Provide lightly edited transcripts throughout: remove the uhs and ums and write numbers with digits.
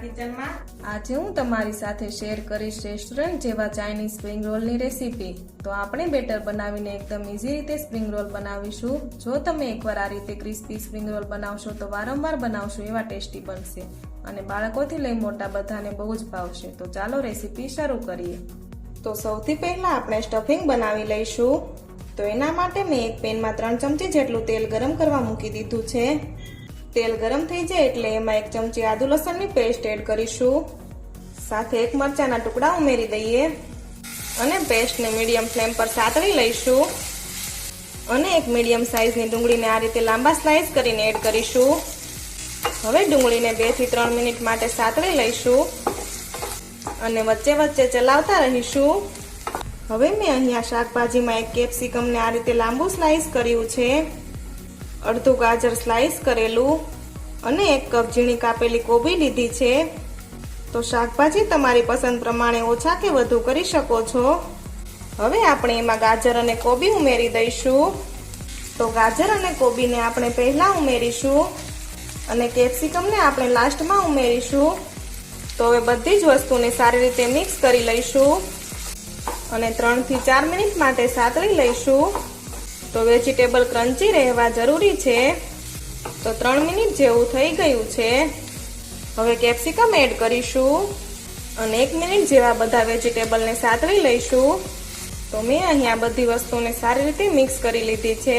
કિચનમાં આજે હું તમારી સાથે શેર કરીશ રેસ્ટોરન્ટ જેવા ચાઇનીઝ સ્પ્રિંગ રોલની રેસીપી। તો આપણે બેટર બનાવીને એકદમ ઈઝી રીતે સ્પ્રિંગ રોલ બનાવીશું। જો તમે એકવાર આ રીતે ક્રિસ્પી સ્પ્રિંગ રોલ બનાવશો તો વારંવાર બનાવશો એવા ટેસ્ટી બનશે અને બાળકોથી લઈ મોટા બધાને બહુ જ ભાવશે। તો ચાલો રેસીપી શરૂ કરીએ। તો સૌથી પહેલા આપણે સ્ટફિંગ બનાવી લઈશું। તો એના માટે મેં એક પેનમાં 3 ચમચી જેટલું તેલ ગરમ કરવા મૂકી દીધું છે। તેલ ગરમ થઈ જાય એટલે એમાં 1 ચમચી આદુ લસણની પેસ્ટ એડ કરીશું, સાથે 1 મરચાના ટુકડા ઉમેરી દઈએ અને પેસ્ટને મીડિયમ ફ્લેમ પર સાતળી લઈશું અને એક મીડિયમ સાઈઝની ડુંગળીને આ રીતે લાંબા સ્લાઇસ કરીને એડ કરીશું। હવે ડુંગળીને 2 થી 3 મિનિટ માટે સાતળી લઈશું અને વચ્ચે વચ્ચે ચલાવતા રહીશું। હવે મેં અહીંયા શાકભાજીમાં એક કેપ્સિકમને આ રીતે લાંબુ સ્લાઇસ કર્યું છે, અડધું ગાજર સ્લાઇસ કરેલું અને 1 કપ ઝીણી કાપેલી કોબી લીધી છે। તો શાકભાજી તમારી પસંદ પ્રમાણે ઓછા કે વધુ કરી શકો છો। હવે આપણે એમાં ગાજર અને કોબી ઉમેરી દઈશું। તો ગાજર અને કોબીને આપણે પહેલા ઉમેરીશું અને કેપ્સિકમને આપણે લાસ્ટમાં ઉમેરીશું। તો હવે બધી જ વસ્તુને સારી રીતે મિક્સ કરી લઈશું અને 3 થી 4 મિનિટ માટે સાતળી લઈશું। તો વેજીટેબલ ક્રન્ચી રહેવા જરૂરી છે। તો 3 મિનિટ જેવું થઈ ગયું છે। હવે કેપ્સિકમ એડ કરીશું અને 1 મિનિટ જેવા બધા વેજીટેબલને સાતળી લઈશું। તો મેં અહીંયા બધી વસ્તુને સારી રીતે મિક્સ કરી લીધી છે।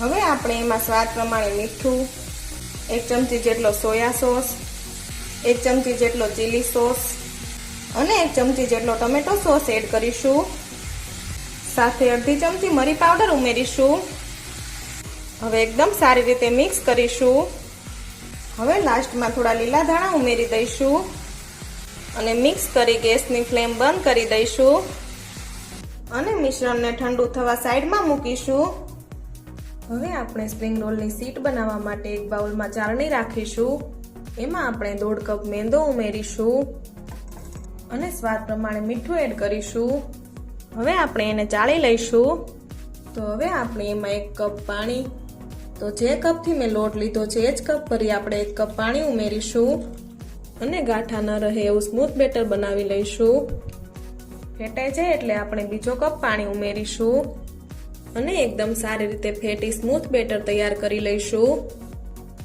હવે આપણે એમાં સ્વાદ પ્રમાણે મીઠું, 1 ચમચી જેટલો સોયા સોસ, 1 ચમચી જેટલો ચીલી સોસ અને 1 ચમચી જેટલો ટમેટો સોસ એડ કરીશું, સાથે અડધી ચમચી મરી પાવડર ઉમેરીશું। હવે એકદમ સારી રીતે મિક્સ કરીશું। હવે લાસ્ટમાં થોડા લીલા ધાણા ઉમેરી દઈશું અને મિક્સ કરી ગેસની ફ્લેમ બંધ કરી દઈશું અને મિશ્રણને ઠંડુ થવા સાઈડમાં મૂકીશું। હવે આપણે સ્પ્રિંગ રોલની શીટ બનાવવા માટે એક બાઉલમાં ચાળણી રાખીશું। એમાં આપણે 1/2 કપ મેંદો ઉમેરીશું અને સ્વાદ પ્રમાણે મીઠું એડ કરીશું। હવે આપણે એને ચાળી લઈશું। તો હવે આપણે એમાં 1 કપ પાણી, તો જે કપથી મેં લોટ લીધો છે એ જ કપ ભરી આપણે 1 કપ પાણી ઉમેરીશું અને ગાંઠા ન રહે એવું સ્મૂથ બેટર બનાવી લઈશું। ફેટાઈ જાય એટલે આપણે બીજો કપ પાણી ઉમેરીશું અને એકદમ સારી રીતે ફેટી સ્મૂથ બેટર તૈયાર કરી લઈશું।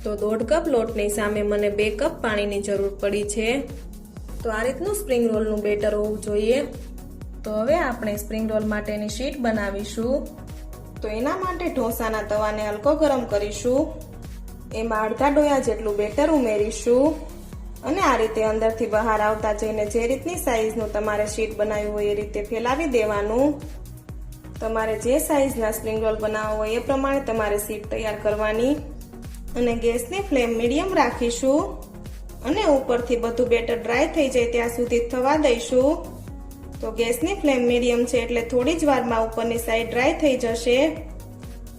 તો 1/2 કપ લોટની સામે મને 2 કપ પાણીની જરૂર પડી છે। તો આ રીતનું સ્પ્રિંગ રોલનું બેટર હોવું જોઈએ। તો હવે આપણે સ્પ્રિંગ રોલ માટેની શીટ બનાવીશું। તો એના માટે ઢોસાના તવાને હલકો ગરમ કરીશું, એમાં અડધા ડોયા જેટલું બેટર ઉમેરીશું અને આ રીતે અંદરથી બહાર આવતા જઈને જે રીતની સાઈઝનું તમારે શીટ બનાવવી હોય એ રીતે ફેલાવી દેવાનું। તમારે જે સાઈઝના સ્પ્રિંગ રોલ બનાવવો હોય એ પ્રમાણે તમારે શીટ તૈયાર કરવાની અને ગેસની ફ્લેમ મીડિયમ રાખીશું અને ઉપરથી બધું બેટર ડ્રાય થઈ જાય ત્યાં સુધી થવા દઈશું। તો ગેસની ફ્લેમ મીડિયમ છે એટલે થોડી જ વારમાં ઉપરની સાઈડ ડ્રાય થઈ જશે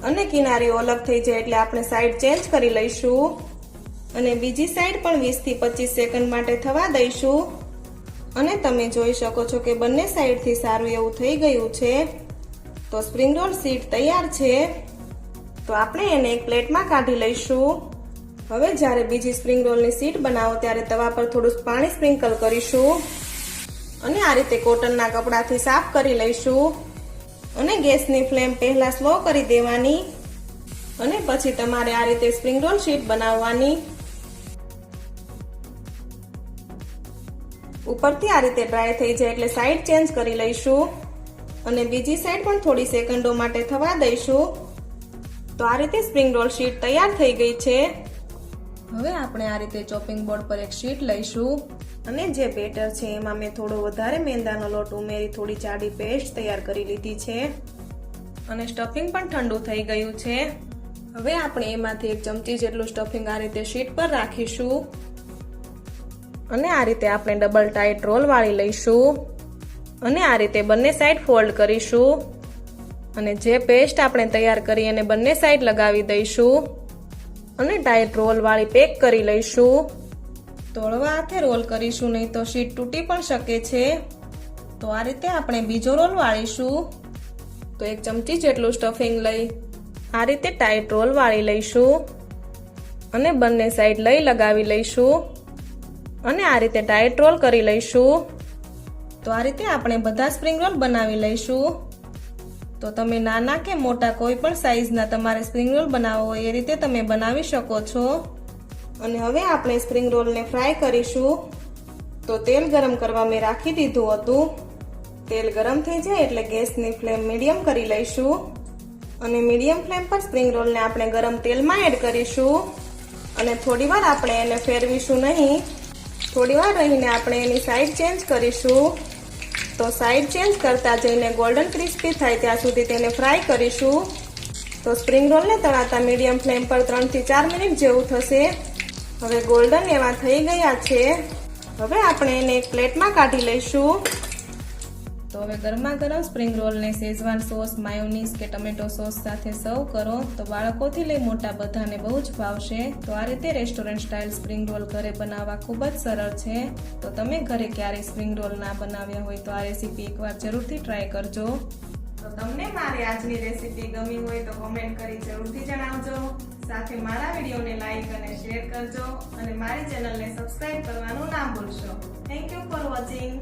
અને કિનારીઓ અલગ થઈ જાય એટલે આપણે સાઈડ ચેન્જ કરી લઈશું અને બીજી સાઈડ પણ 20 થી 25 સેકન્ડ માટે થવા દઈશું અને તમે જોઈ શકો છો કે બંને સાઈડથી સારું એવું થઈ ગયું છે। તો સ્પ્રિંગ રોલ શીટ તૈયાર છે। તો આપણે એને એક પ્લેટમાં કાઢી લઈશું। હવે જ્યારે બીજી સ્પ્રિંગ રોલની શીટ બનાવો ત્યારે તવા પર થોડું પાણી સ્પ્રિંકલ કરીશું અને આ રીતે કોટનના કપડાથી સાફ કરી લઈશું અને ગેસની ફ્લેમ પહેલા સ્લો કરી દેવાની અને પછી તમારે આ રીતે સ્પ્રિંગ રોલ શીટ બનાવવાની। ઉપરથી આ રીતે ડ્રાય થઈ જાય એટલે સાઈડ ચેન્જ કરી લઈશું અને બીજી સાઈડ પણ થોડી સેકન્ડો માટે થવા દઈશું। તો આ રીતે સ્પ્રિંગ રોલ શીટ તૈયાર થઈ ગઈ છે। હવે આપણે આ રીતે ચોપિંગ બોર્ડ પર એક શીટ લઈશું અને જે બેટર છે એમાં મેં થોડો વધારે મેંદાનો લોટ ઉમેરી થોડી જાડી પેસ્ટ તૈયાર કરી લીધી છે અને સ્ટફિંગ પણ ઠંડુ થઈ ગયું છે। હવે આપણે એમાંથી 1 ચમચી જેટલું સ્ટફિંગ આ રીતે શીટ પર રાખીશું અને આ રીતે આપણે ડબલ ટાઈટ રોલ વાળી લઈશું અને આ રીતે બંને સાઈડ ફોલ્ડ કરીશું અને જે પેસ્ટ આપણે તૈયાર કરી એને બંને સાઈડ લગાવી દઈશું અને ટાઈટ રોલ વાળી પેક કરી લઈશું। તો હળવા હાથે રોલ કરીશું, નહીં તો શીટ તૂટી પણ શકે છે। તો આ રીતે આપણે બીજો રોલ વાળીશું। તો 1 ચમચી જેટલું સ્ટફિંગ લઈ આ રીતે ટાઈટ રોલ વાળી લઈશું અને બંને સાઈડ લઈ લગાવી લઈશું અને આ રીતે ટાઈટ રોલ કરી લઈશું. તો આ રીતે આપણે બધા સ્પ્રિંગ રોલ બનાવી લઈશું. તો તમે નાના કે મોટા કોઈ પણ સાઈઝના તમારે સ્પ્રિંગ રોલ બનાવવો હોય એ રીતે તમે બનાવી શકો છો. અને હવે આપણે સ્પ્રિંગ રોલને ફ્રાય કરીશું. તો તેલ ગરમ કરવા મેં રાખી દીધું હતું. તેલ ગરમ થઈ જાય એટલે ગેસની ફ્લેમ મીડિયમ કરી લઈશું. અને મીડિયમ ફ્લેમ પર સ્પ્રિંગ રોલને આપણે ગરમ તેલમાં એડ કરીશું. અને થોડીવાર આપણે એને ફેરવીશું નહીં. થોડીવાર રહીને આપણે એની સાઈડ ચેન્જ કરીશું. તો સાઈડ ચેન્જ કરતા જઈને ગોલ્ડન ક્રિસ્પી થાય ત્યાં સુધી તેને ફ્રાય કરીશું. તો સ્પ્રિંગ રોલને તળાતા મીડિયમ ફ્લેમ પર 3 થી 4 મિનિટ જેવું થશે. હવે ગોલ્ડન એવા થઈ ગયા છે. હવે આપણે એને એક પ્લેટમાં કાઢી લઈશું. તો હવે ગરમા ગરમ સ્પ્રિંગ રોલને શેઝવાન સોસ, માયોનીઝ કે ટમેટો સોસ સાથે સર્વ કરો તો બાળકોથી લઈ મોટા બધાને બહુ જ ભાવશે. તો આ રીતે રેસ્ટોરન્ટ સ્ટાઇલ સ્પ્રિંગ રોલ ઘરે બનાવવા ખૂબ જ સરળ છે. તો તમે ઘરે ક્યારેય સ્પ્રિંગ રોલ ના બનાવ્યા હોય તો આ રેસીપી એકવાર જરૂરથી ટ્રાય કરજો. તો તમને મારી આજની રેસીપી ગમી હોય તો કોમેન્ટ કરી જરૂરથી જણાવજો. સાથે મારા વિડીયોને લાઈક અને શેર કરજો અને મારી ચેનલને સબસ્ક્રાઇબ કરવાનું ના ભૂલશો. Thank you for watching.